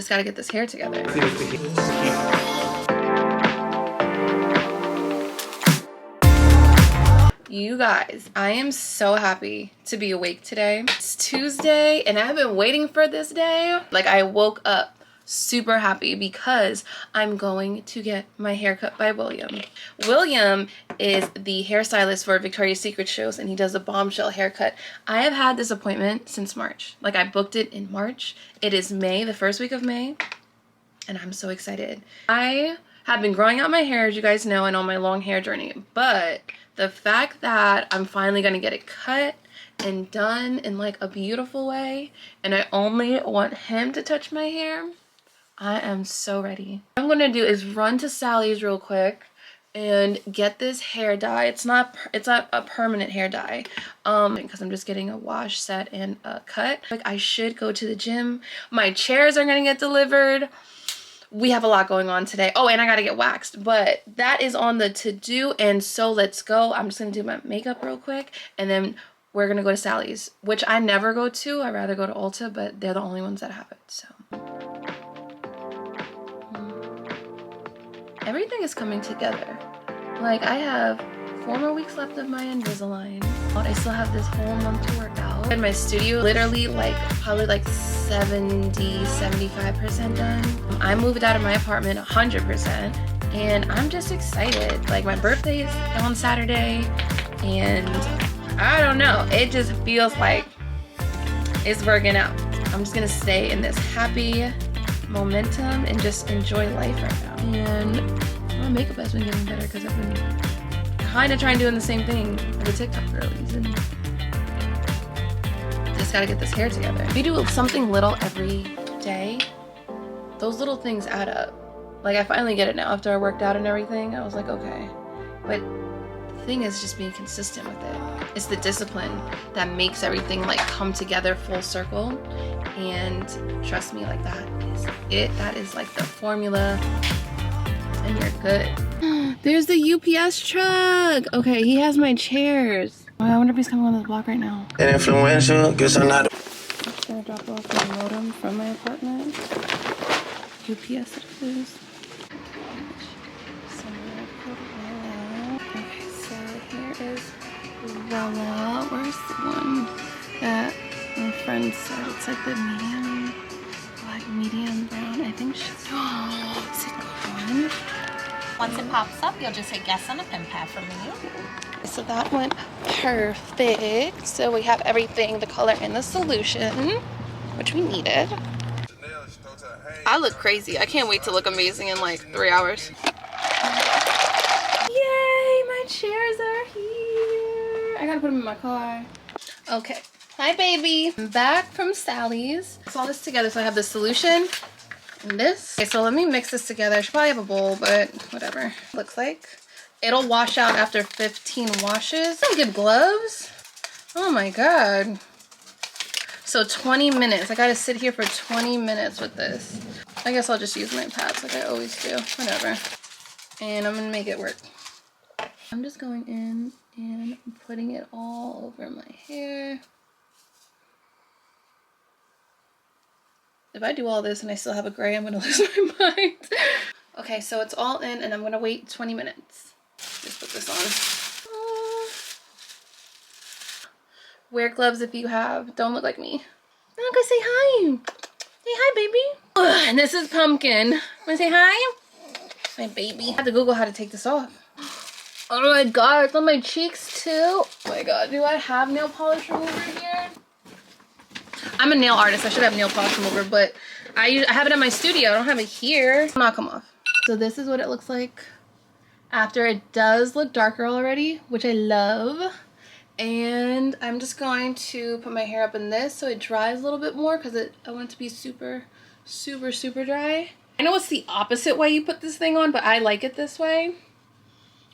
Just gotta get this hair together. You guys, I am so happy to be awake today. It's Tuesday and I've been waiting for this day. Like, I woke up super happy because I'm going to get my hair cut by William. William is the hairstylist for Victoria's Secret shows and he does a bombshell haircut. I have had this appointment since March. Like, I booked it in March. It is May, the first week of May, and I'm so excited. I have been growing out my hair, as you guys know, and on my long hair journey, but the fact that I'm finally gonna get it cut and done in like a beautiful way, and I only want him to touch my hair, I am so ready. What I'm gonna do is run to Sally's real quick and get this hair dye. It's not a permanent hair dye, because I'm just getting a wash, set, and a cut. Like, I should go to the gym. My chairs are gonna get delivered. We have a lot going on today. Oh, and I gotta get waxed, but that is on the to-do, and so let's go. I'm just gonna do my makeup real quick, and then we're gonna go to Sally's, which I never go to. I'd rather go to Ulta, but they're the only ones that have it, so. Everything is coming together. Like, I have 4 more weeks left of my Invisalign. I still have this whole month to work out. In my studio, literally probably 70-75% done. I moved out of my apartment 100%, and I'm just excited. Like, my birthday is on Saturday, and I don't know, it just feels like it's working out. I'm just gonna stay in this happy momentum and just enjoy life right now. And my makeup has been getting better because I've been kind of trying doing the same thing for the TikTok girlies, and just gotta get this hair together. If you do something little every day, those little things add up. Like, I finally get it now after I worked out and everything. I was like, okay. But the thing is just being consistent with it. It's the discipline that makes everything like come together full circle. And trust me, like, that is it. That is like the formula, and you're good. There's the UPS truck. Okay, he has my chairs. Oh, I wonder if he's coming on the block right now. And influential, guess I'm not. I'm just gonna drop off my modem from my apartment. UPS it is. Okay, so here is Voila. Where's the one that my friend said? It's like the medium, like medium brown. I think she. Oh, is it gone? Once it pops up, you'll just hit guess on the pen pad for me. So that went perfect. So we have everything, the color and the solution, which we needed. I look crazy. I can't wait to look amazing in like 3 hours. Yay, my chairs are here. I gotta put them in my car. Okay, hi baby. I'm back from Sally's. It's all this together, so I have the solution and this. Okay, so let me mix this together. I should probably have a bowl, but whatever. Looks like it'll wash out after 15 washes. Some good gloves. Oh my god. So 20 minutes. I gotta sit here for 20 minutes with this. I guess I'll just use my pads like I always do. Whatever. And I'm gonna make it work. I'm just going in and putting it all over my hair. If I do all this and I still have a gray, I'm gonna lose my mind. Okay, so it's all in, and I'm gonna wait 20 minutes. Just put this on. Wear gloves if you have. Don't look like me. I'm gonna say hi. Say hi, baby. Ugh, and this is Pumpkin. Wanna say hi? My baby. I had to Google how to take this off. Oh my god, it's on my cheeks too. Oh my god, do I have nail polish remover here? I'm a nail artist. I should have nail polish remover, but I have it in my studio. I don't have it here. It'll not come off. So this is what it looks like after. It does look darker already, which I love. And I'm just going to put my hair up in this so it dries a little bit more, because I want it to be super, super, super dry. I know it's the opposite way you put this thing on, but I like it this way.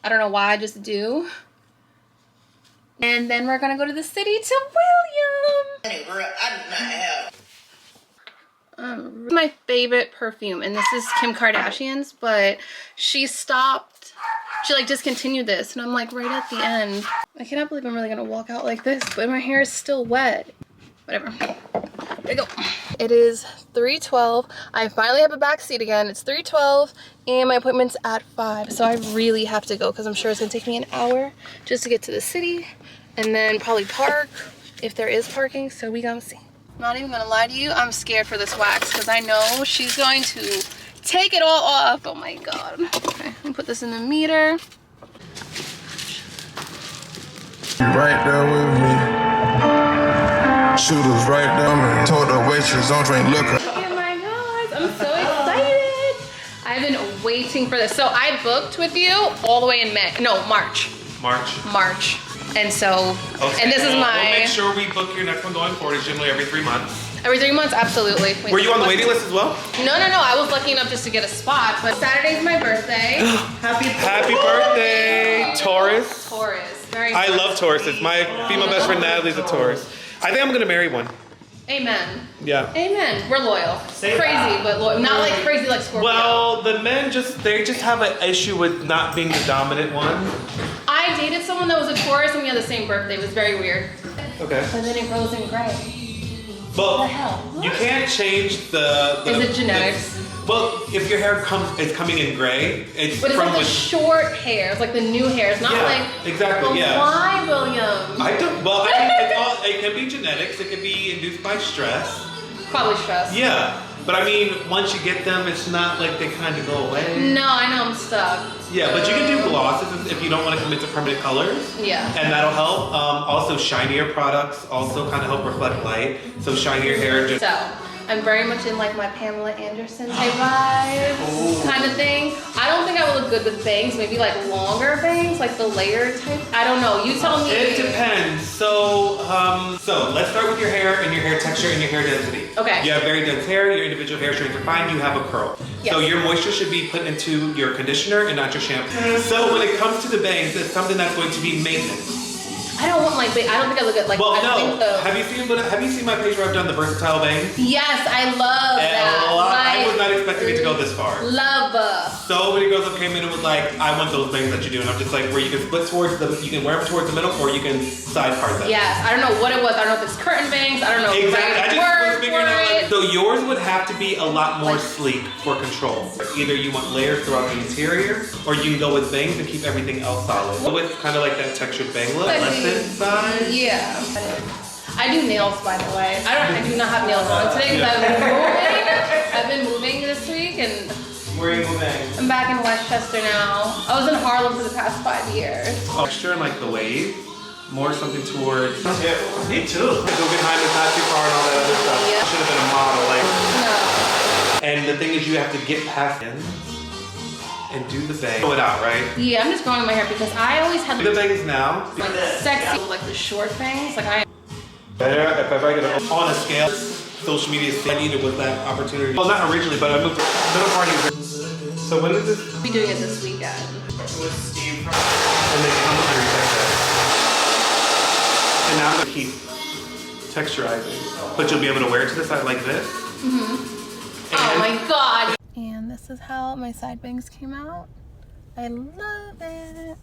I don't know why, I just do. And then we're gonna go to the city to William. My favorite perfume, and this is Kim Kardashian's, but she stopped. She like discontinued this, and I'm like right at the end. I cannot believe I'm really gonna walk out like this, but my hair is still wet. Whatever. There we go. It is 3:12. I finally have a back seat again. It's 3:12 and my appointment's at 5. So I really have to go because I'm sure it's gonna take me an hour just to get to the city and then probably park if there is parking. So we gonna see. Not even gonna lie to you, I'm scared for this wax because I know she's going to take it all off. Oh my God. Okay, I'm gonna put this in the meter. You right there with me. Shooters right down me. Told the waitress don't drink liquor. Oh my gosh, I'm so excited. I've been waiting for this. So I booked with you all the way in May. No, March. March. And so, okay. And this is my... We'll make sure we book your next one going forward. It's generally every 3 months. Every 3 months, absolutely. Were you on the waiting list as well? No. I was lucky enough just to get a spot, but Saturday's my birthday. Happy birthday, Taurus. Very I nice. love Tauruses. My female best friend Natalie's a Taurus. I think I'm gonna marry one. Amen. Yeah. Amen. We're loyal. Say crazy, that. but loyal. Not like crazy like Scorpio. Well, the men they just have an issue with not being the dominant one. I dated someone that was a Taurus and we had the same birthday. It was very weird. Okay. But then it grows in gray. Well, What the hell? you can't change the Is it genetics? Well, if your hair is coming in gray, it's But it's from like the short hair. It's like the new hair. It's not like. exactly. But Yeah. why, William? I don't. Well, I mean, it can be genetics. It can be induced by stress. Probably stress. Yeah, but I mean, once you get them, it's not like they kind of go away. No, I know I'm stuck. Yeah, but you can do glosses if you don't want to commit to permanent colors. Yeah. And that'll help. Also, shinier products also kind of help reflect light. So shinier hair just. So, I'm very much in like my Pamela Anderson type vibes kind of thing. I don't think I would look good with bangs. Maybe like longer bangs, like the layered type. I don't know. You tell me. It depends. So let's start with your hair and your hair texture and your hair density. Okay. You have very dense hair. Your individual hair strands are fine. You have a curl. Yes. So your moisture should be put into your conditioner and not your shampoo. So when it comes to the bangs, it's something that's going to be maintenance. I don't want like I don't think I look at like. Well, I no. Think Have you seen my page where I've done the versatile bangs? Yes, I love that. I was not expecting it to go this far. Love. So many girls have came in and was like, I want those bangs that you do, and I'm just like, where you can split towards you can wear them towards the middle, or you can side part them. Yes, I don't know what it was. I don't know if it's curtain bangs. I don't know. Exactly. I just was figuring out. it. So yours would have to be a lot more sleek for control. Either you want layers throughout the interior, or you can go with bangs and keep everything else solid. So it's kind of like that textured bang look. Less inside. Yeah. I do nails, by the way. I do not have nails on today because I've been moving this week and Where are you moving? I'm back in Westchester now. I was in Harlem for the past 5 years. Texture and like the wave, more something towards. Yeah, me too. Guggenheim is not too far and all that other stuff. Yeah. Should have been a model, like. No. And the thing is, you have to get past it and do the bang. Throw it out, right? Yeah, I'm just growing my hair because I always had Do the bangs now. like sexy, like the short bangs. Like Better if ever I get on a scale. Social media is I needed with that opportunity. Well, not originally, but I moved to middle party. So when is this? I'll be doing it this weekend. And then I'm gonna recheck that. And now I'm gonna keep texturizing, but you'll be able to wear it to the side like this. Oh my God. And this is how my side bangs came out. I love it.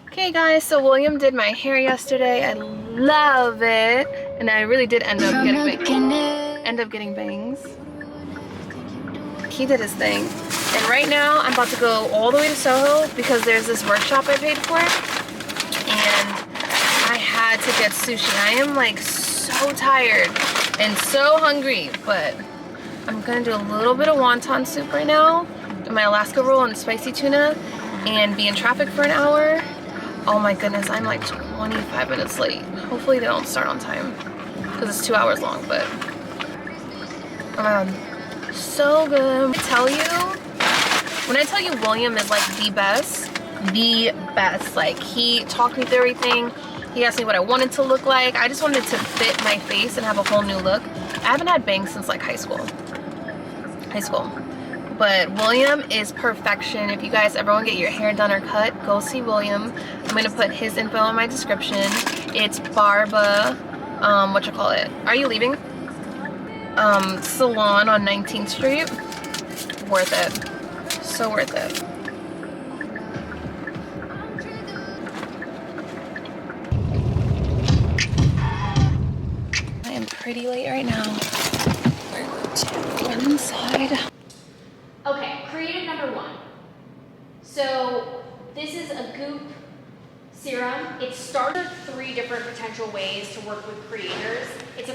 Okay guys, so William did my hair yesterday. I love it. And I really did end up getting bangs. He did his thing. And right now I'm about to go all the way to Soho because there's this workshop I paid for. And I had to get sushi. I am like so tired and so hungry, but I'm gonna do a little bit of wonton soup right now, my Alaska roll and spicy tuna, and be in traffic for an hour. Oh my goodness, I'm like 25 minutes late. Hopefully they don't start on time because it's 2 hours long, but oh my God, so good. When I tell you William is like the best, like he talked me through everything. He asked me what I wanted to look like. I just wanted to fit my face and have a whole new look. I haven't had bangs since like high school. But William is perfection. If you guys ever want to get your hair done or cut, go see William. I'm gonna put his info in my description. It's Barba, are you leaving? Salon on 19th Street. Worth it. So worth it. I am pretty late right now. We're going to go inside. Okay, creative number 1. So this is a goop serum. It starts 3 different potential ways to work with creators. It's a